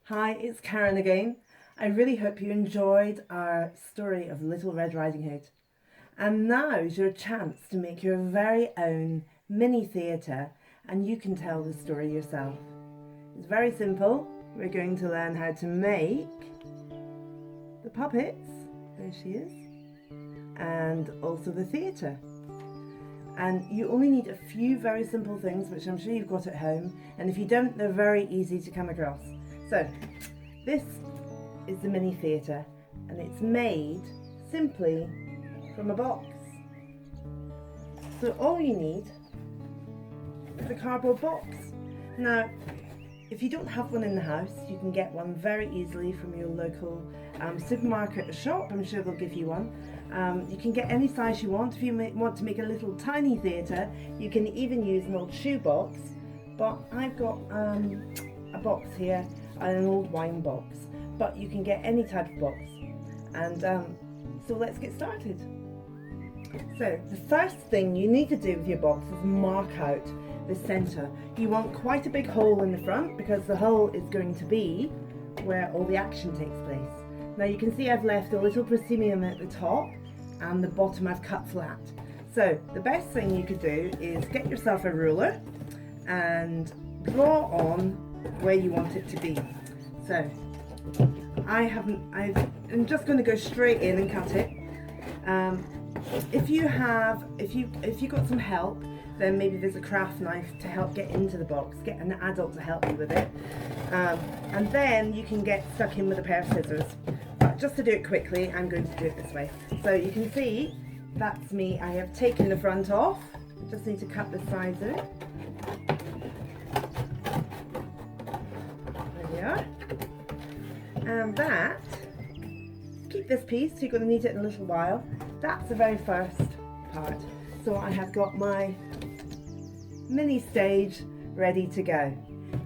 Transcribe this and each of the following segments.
Hi, it's Karen again. I really hope you enjoyed our story of Little Red Riding Hood. And now is your chance to make your very own mini theatre and you can tell the story yourself. It's very simple. We're going to learn how to make the puppets, there she is, and also the theatre. And you only need a few very simple things, which I'm sure you've got at home, and if you don't, they're very easy to come across. So, this is the mini theatre, and it's made simply from a box. So all you need is a cardboard box. Now, if you don't have one in the house, you can get one very easily from your local supermarket or shop. I'm sure they'll give you one. You can get any size you want. If you want to make a little tiny theatre, you can even use an old shoe box. But I've got a box here, an old wine box. But you can get any type of box. And so let's get started. So the first thing you need to do with your box is mark out the centre. You want quite a big hole in the front because the hole is going to be where all the action takes place. Now you can see I've left a little proscenium at the top and the bottom I've cut flat. So the best thing you could do is get yourself a ruler and draw on where you want it to be. So I'm just going to go straight in and cut it. If you got some help, then maybe there's a craft knife to help get into the box. Get an adult to help you with it, and then you can get stuck in with a pair of scissors. But just to do it quickly, I'm going to do it this way. So you can see that's me. I have taken the front off. I just need to cut the sides of it. There we are. And that, keep this piece, you're going to need it in a little while. That's the very first part. So I have got my mini stage ready to go.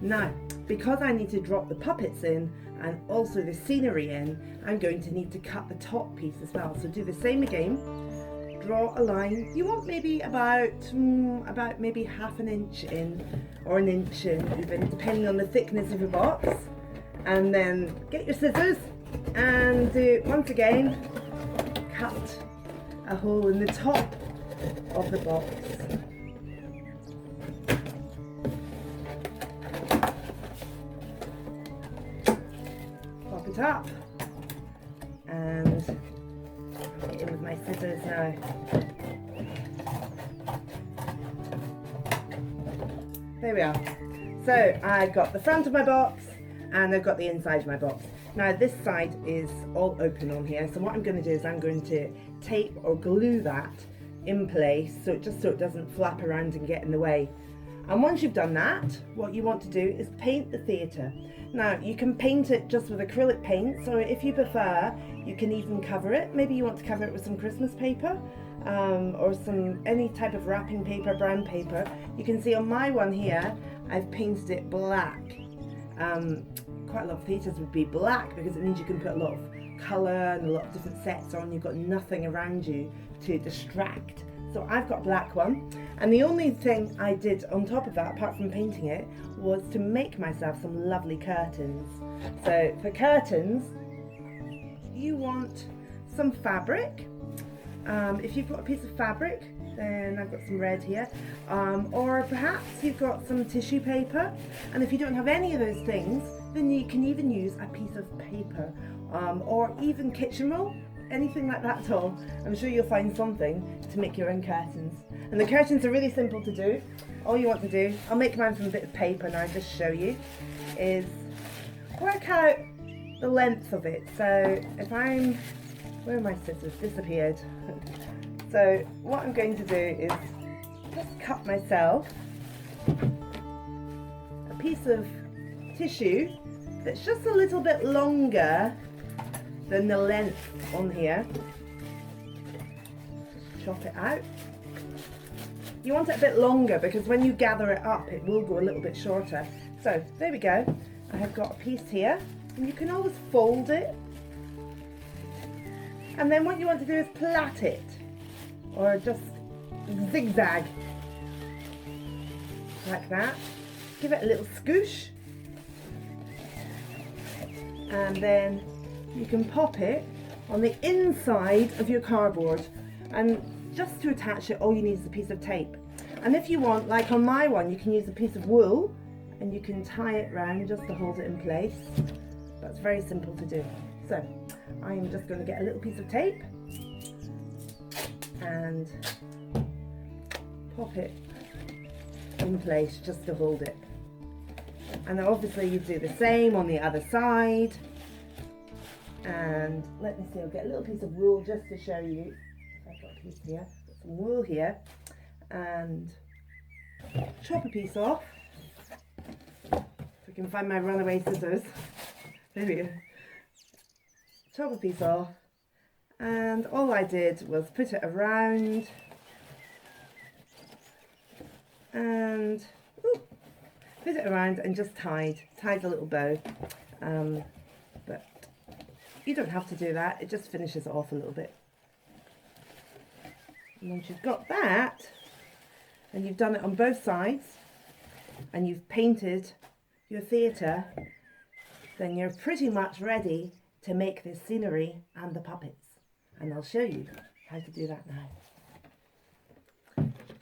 Now, because I need to drop the puppets in and also the scenery in, I'm going to need to cut the top piece as well. So do the same again. Draw a line. You want maybe about maybe half an inch in or an inch in, even depending on the thickness of your box. And then get your scissors and do once again cut a hole in the top of the box. Pop it up and get in with my scissors now. There we are. So I've got the front of my box and I've got the inside of my box. Now this side is all open on here, so what I'm going to do is I'm going to tape or glue that in place so it doesn't flap around and get in the way. And once you've done that, what you want to do is paint the theatre. Now you can paint it just with acrylic paints, or if you prefer you can even cover it. Maybe you want to cover it with some Christmas paper or any type of wrapping paper, brown paper. You can see on my one here I've painted it black. Quite a lot of theatres would be black because it means you can put a lot of colour and a lot of different sets on. You've got nothing around you to distract. So I've got a black one, and the only thing I did on top of that, apart from painting it, was to make myself some lovely curtains. So for curtains, you want some fabric. If you've got a piece of fabric, then I've got some red here, or perhaps you've got some tissue paper, and if you don't have any of those things, then you can even use a piece of paper, or even kitchen roll, anything like that at all. I'm sure you'll find something to make your own curtains. And the curtains are really simple to do. All you want to do, I'll make mine from a bit of paper now, just show you, is work out the length of it. So if where are my scissors? Disappeared. So what I'm going to do is just cut myself a piece of tissue that's just a little bit longer than the length on here. Just chop it out. You want it a bit longer because when you gather it up it will go a little bit shorter. So there we go. I have got a piece here, and you can always fold it. And then what you want to do is plait it, or just zigzag like that. Give it a little scoosh and then you can pop it on the inside of your cardboard. And just to attach it, all you need is a piece of tape. And if you want, like on my one, you can use a piece of wool and you can tie it round just to hold it in place. That's very simple to do. So I'm just going to get a little piece of tape and pop it in place just to hold it. And obviously you do the same on the other side. And let me see, I'll get a little piece of wool just to show you. I've got a piece here, got some wool here, and chop a piece off. If I can find my runaway scissors. There we go. Chop a piece off, and all I did was put it around and put it around and just tied a little bow. But you don't have to do that, it just finishes it off a little bit. And once you've got that, and you've done it on both sides, and you've painted your theatre, then you're pretty much ready to make this scenery and the puppets. And I'll show you how to do that now.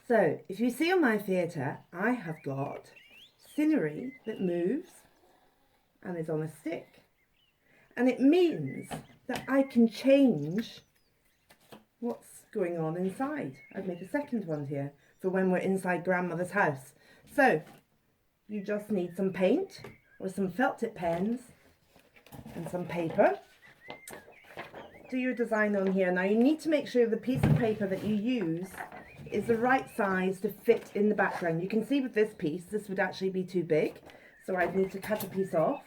So, if you see on my theatre, I have got scenery that moves and is on a stick. And it means that I can change what's going on inside. I've made a second one here for when we're inside grandmother's house. So you just need some paint or some felt tip pens and some paper. Do your design on here. Now you need to make sure the piece of paper that you use is the right size to fit in the background. You can see with this piece, this would actually be too big. So I'd need to cut a piece off.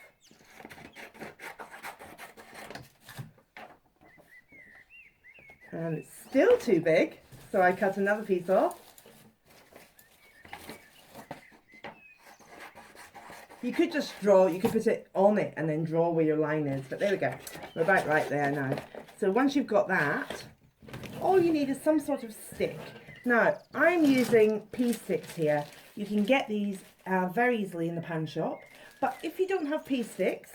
And it's still too big, so I cut another piece off. You could just draw, you could put it on it and then draw where your line is, but there we go. We're about right there now. So once you've got that, all you need is some sort of stick. Now, I'm using pea sticks here. You can get these very easily in the pan shop, but if you don't have pea sticks,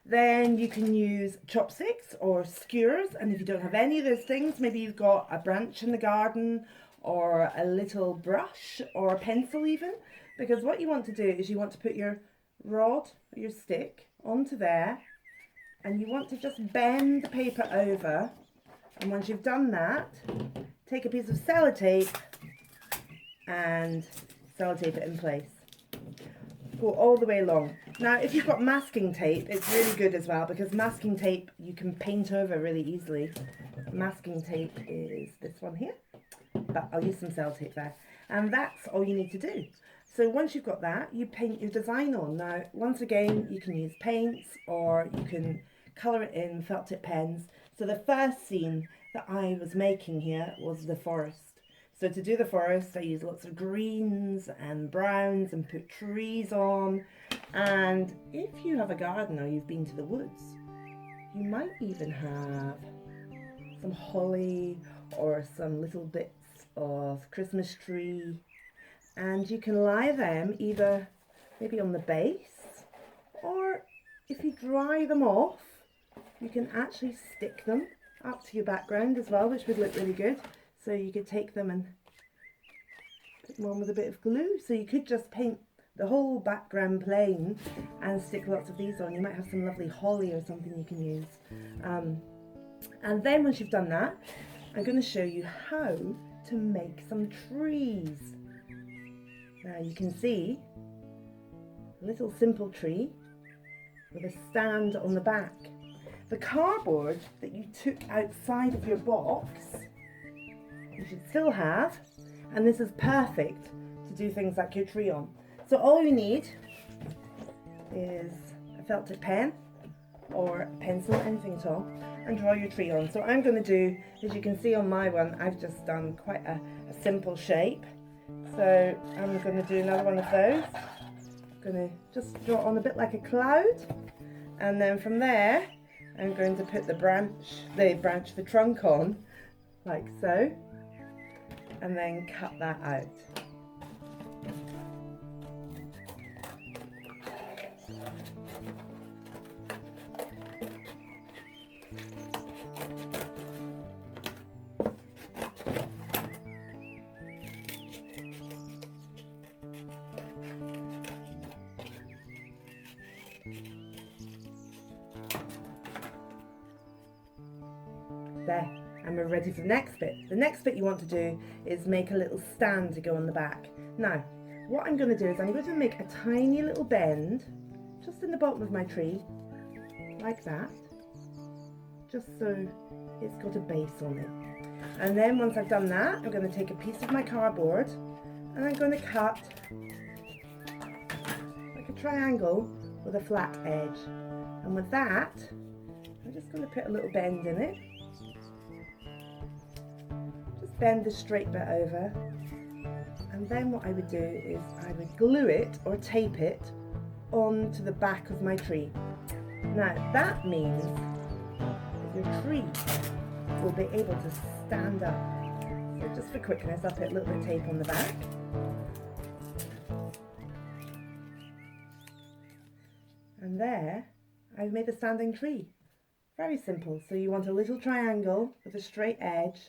then you can use chopsticks or skewers, and if you don't have any of those things, maybe you've got a branch in the garden or a little brush or a pencil even, because what you want to do is you want to put your rod or your stick onto there, and you want to just bend the paper over, and once you've done that, take a piece of sellotape and sellotape it in place. Go all the way along. Now if you've got masking tape, it's really good as well, because masking tape you can paint over really easily. Masking tape is this one here, but I'll use some sellotape there, and that's all you need to do. So once you've got that, you paint your design on. Now once again, you can use paints or you can colour it in felt tip pens. So the first scene that I was making here was the forest. So to do the forest, I use lots of greens and browns and put trees on. And if you have a garden or you've been to the woods, you might even have some holly or some little bits of Christmas tree. And you can lie them either maybe on the base, or if you dry them off, you can actually stick them up to your background as well, which would look really good. So you could take them and put them on with a bit of glue. So you could just paint the whole background plain and stick lots of these on. You might have some lovely holly or something you can use. And then once you've done that, I'm going to show you how to make some trees. Now you can see a little simple tree with a stand on the back. The cardboard that you took outside of your box, you should still have, and this is perfect to do things like your tree on. So all you need is a felt tip pen or a pencil, anything at all, and draw your tree on. So I'm going to do, as you can see on my one, I've just done quite a simple shape. So I'm going to do another one of those. I'm going to just draw on a bit like a cloud, and then from there I'm going to put the trunk on, like so, and then cut that out. There, and we're ready for the next bit. The next bit you want to do is make a little stand to go on the back. Now, what I'm going to do is I'm going to make a tiny little bend just in the bottom of my tree, like that, just so it's got a base on it. And then once I've done that, I'm going to take a piece of my cardboard and I'm going to cut like a triangle with a flat edge. And with that, I'm just going to put a little bend in it. Just bend the straight bit over. And then what I would do is I would glue it or tape it onto the back of my tree. Now that means that your tree will be able to stand up. So just for quickness, I'll put a little bit of tape on the back. And there, I've made a standing tree. Very simple. So you want a little triangle with a straight edge,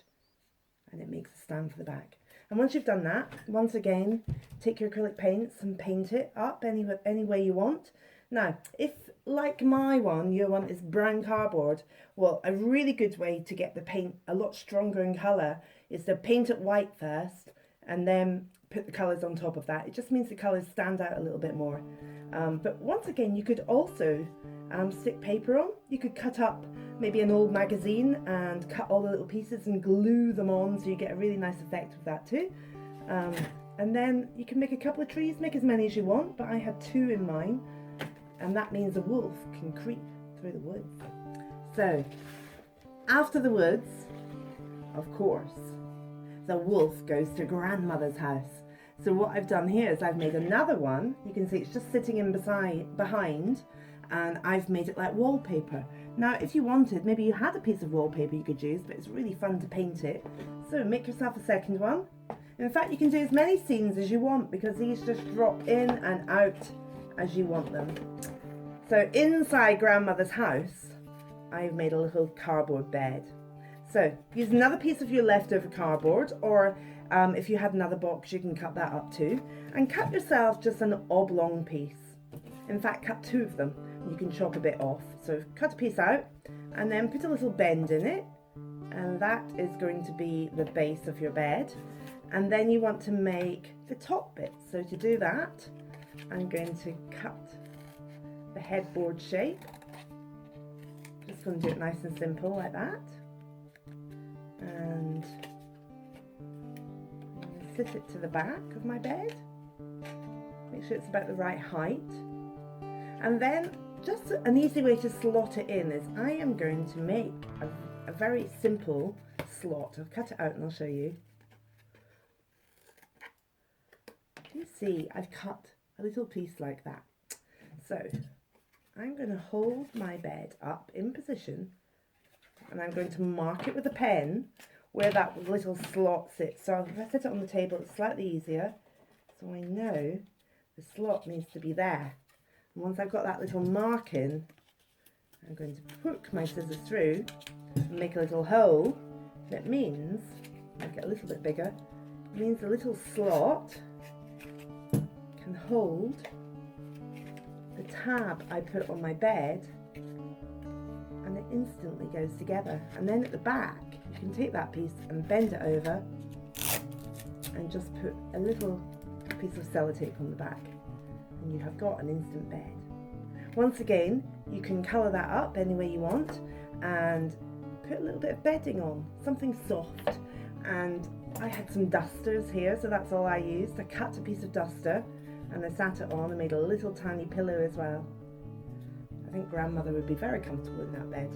and it makes a stand for the back. And once you've done that, once again, take your acrylic paints and paint it up any way you want. Now, if like my one, your one is brown cardboard, well, a really good way to get the paint a lot stronger in colour is to paint it white first and then put the colours on top of that. It just means the colours stand out a little bit more. But once again, you could also stick paper on. You could cut up maybe an old magazine and cut all the little pieces and glue them on, so you get a really nice effect with that too. And then you can make a couple of trees, make as many as you want, but I had 2 in mine, and that means a wolf can creep through the woods. So after the woods, of course, the wolf goes to grandmother's house. So what I've done here is I've made another one. You can see it's just sitting in behind, and I've made it like wallpaper. Now, if you wanted, maybe you had a piece of wallpaper you could use, but it's really fun to paint it. So make yourself a second one. In fact, you can do as many scenes as you want, because these just drop in and out as you want them. So inside grandmother's house, I've made a little cardboard bed. So use another piece of your leftover cardboard, or if you had another box, you can cut that up too, and cut yourself just an oblong piece. In fact, cut 2 of them. You can chop a bit off. So cut a piece out and then put a little bend in it, and that is going to be the base of your bed. And then you want to make the top bit. So to do that, I'm going to cut the headboard shape. Just going to do it nice and simple like that. And I'm going to sit it to the back of my bed. Make sure it's about the right height. And then just an easy way to slot it in is I am going to make a very simple slot. I'll cut it out and I'll show you. You see, I've cut a little piece like that. So I'm going to hold my bed up in position, and I'm going to mark it with a pen where that little slot sits. So if I set it on the table, it's slightly easier. So I know the slot needs to be there. And once I've got that little mark in, I'm going to poke my scissors through and make a little hole. That means, I'll get a little bit bigger, it means the little slot can hold the tab I put on my bed, and it instantly goes together. And then at the back, you can take that piece and bend it over and just put a little piece of sellotape on the back, and you have got an instant bed. Once again, you can colour that up any way you want and put a little bit of bedding on, something soft. And I had some dusters here, so that's all I used. I cut a piece of duster and I sat it on and made a little tiny pillow as well. I think grandmother would be very comfortable in that bed.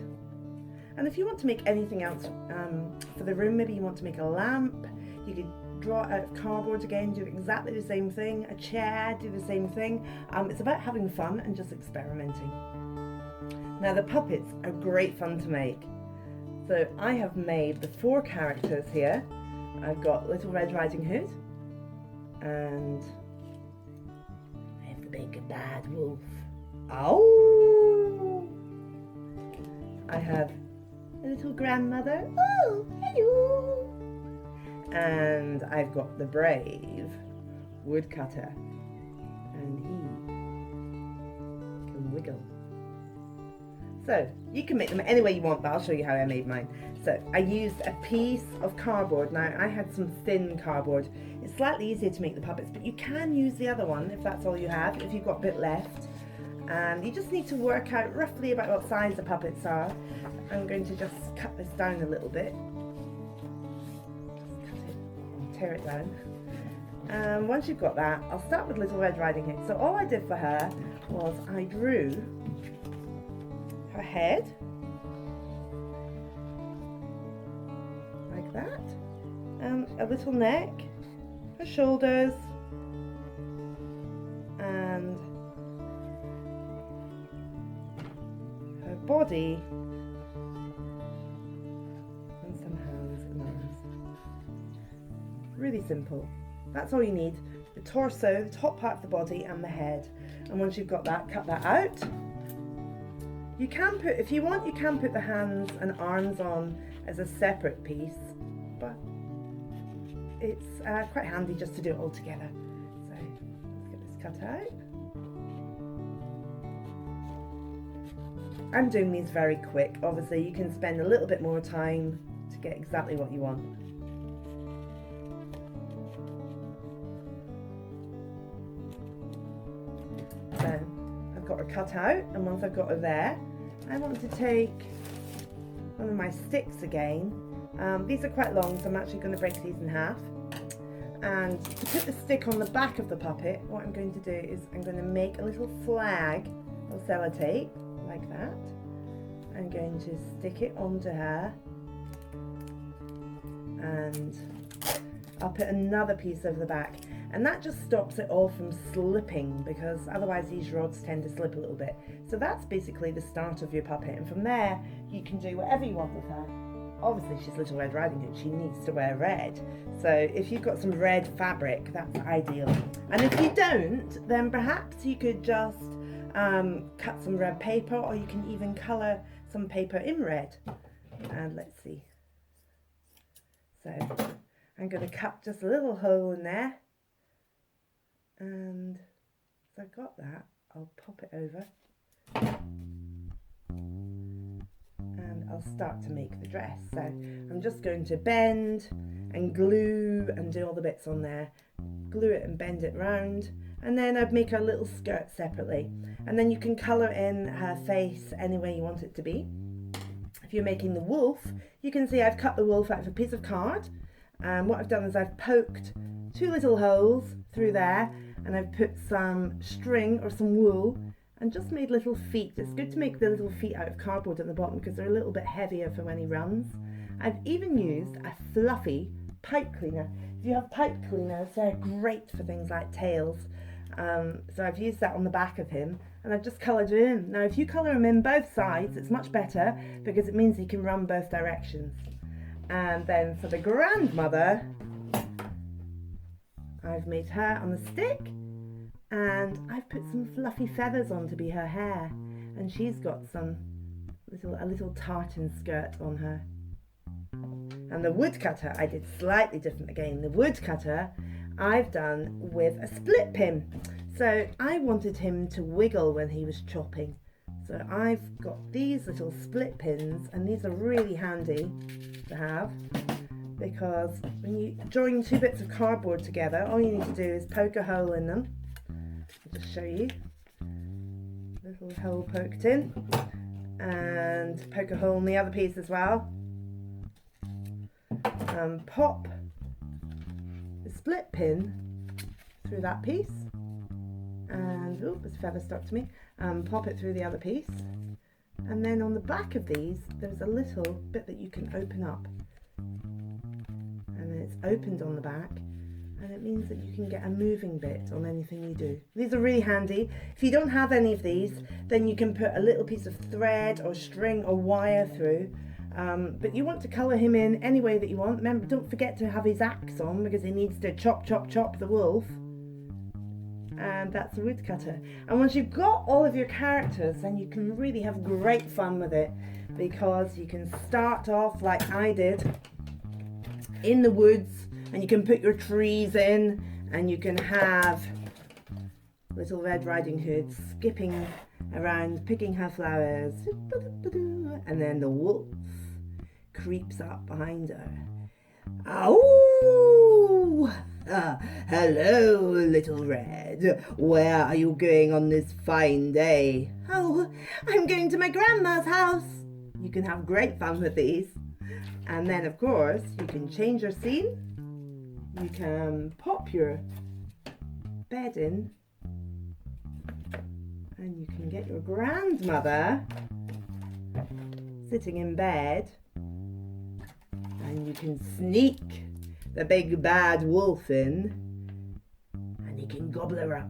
And if you want to make anything else for the room, maybe you want to make a lamp, you could draw it out of cardboard again, do exactly the same thing. A chair, do the same thing. It's about having fun and just experimenting. Now the puppets are great fun to make. So I have made the 4 characters here. I've got Little Red Riding Hood, and I have the big bad wolf. Ow! I have a little grandmother. Oh, hello! And I've got the brave woodcutter, and he can wiggle. So you can make them any way you want, but I'll show you how I made mine. So I used a piece of cardboard. Now I had some thin cardboard. It's slightly easier to make the puppets, but you can use the other one if that's all you have, if you've got a bit left. And you just need to work out roughly about what size the puppets are. I'm going to just cut this down a little bit. Just cut it and tear it down. And once you've got that, I'll start with Little Red Riding Hood. So all I did for her was I drew her head, like that, and a little neck, her shoulders, and her body, and some hands and arms. Really simple. That's all you need. The torso, the top part of the body, and the head. And once you've got that, cut that out. You can put, if you want, you can put the hands and arms on as a separate piece, but it's quite handy just to do it all together. So let's get this cut out. I'm doing these very quick. Obviously, you can spend a little bit more time to get exactly what you want. So I've got her cut out, and once I've got her there, I want to take one of my sticks again. These are quite long, so I'm actually going to break these in half. And to put the stick on the back of the puppet, what I'm going to do is I'm going to make a little flag of sellotape, like that. I'm going to stick it onto her, and I'll put another piece over the back. And that just stops it all from slipping, because otherwise these rods tend to slip a little bit. So that's basically the start of your puppet, and from there you can do whatever you want with her. Obviously she's Little Red Riding Hood, she needs to wear red. So if you've got some red fabric, that's ideal. And if you don't, then perhaps you could just cut some red paper, or you can even colour some paper in red. And let's see. So I'm going to cut just a little hole in there. And so I've got that, I'll pop it over and I'll start to make the dress. So I'm just going to bend and glue and do all the bits on there, glue it and bend it round, and then I'd make a little skirt separately, and then you can colour in her face any way you want it to be. If you're making the wolf, you can see I've cut the wolf out of a piece of card, and what I've done is I've poked 2 little holes through there, and I've put some string or some wool and just made little feet. It's good to make the little feet out of cardboard at the bottom because they're a little bit heavier for when he runs. I've even used a fluffy pipe cleaner. If you have pipe cleaners, they're great for things like tails. So I've used that on the back of him, and I've just coloured it in. Now if you colour him in both sides, it's much better because it means he can run both directions. And then for the grandmother, I've made her on the stick, and I've put some fluffy feathers on to be her hair, and she's got a little tartan skirt on her. And the woodcutter I did slightly different again. The woodcutter I've done with a split pin. So I wanted him to wiggle when he was chopping. So I've got these little split pins, and these are really handy to have, because when you join 2 bits of cardboard together, all you need to do is poke a hole in them. I'll just show you. Little hole poked in, and poke a hole in the other piece as well. Pop the split pin through that piece, and oh, this feather stuck to me. Pop it through the other piece, and then on the back of these there's a little bit that you can open up, and then it's opened on the back, and it means that you can get a moving bit on anything you do. These are really handy. If you don't have any of these, then you can put a little piece of thread or string or wire through, but you want to colour him in any way that you want. Remember, don't forget to have his axe on, because he needs to chop the wolf. And that's a woodcutter. And once you've got all of your characters, then you can really have great fun with it, because you can start off like I did in the woods, and you can put your trees in, and you can have Little Red Riding Hood skipping around, picking her flowers. And then the wolf creeps up behind her. Ow! Hello, Little Red. Where are you going on this fine day? Oh, I'm going to my grandma's house. You can have great fun with these. And then, of course, you can change your scene. You can pop your bed in. And you can get your grandmother sitting in bed. And you can sneak the big bad wolf in. And you can gobble her up.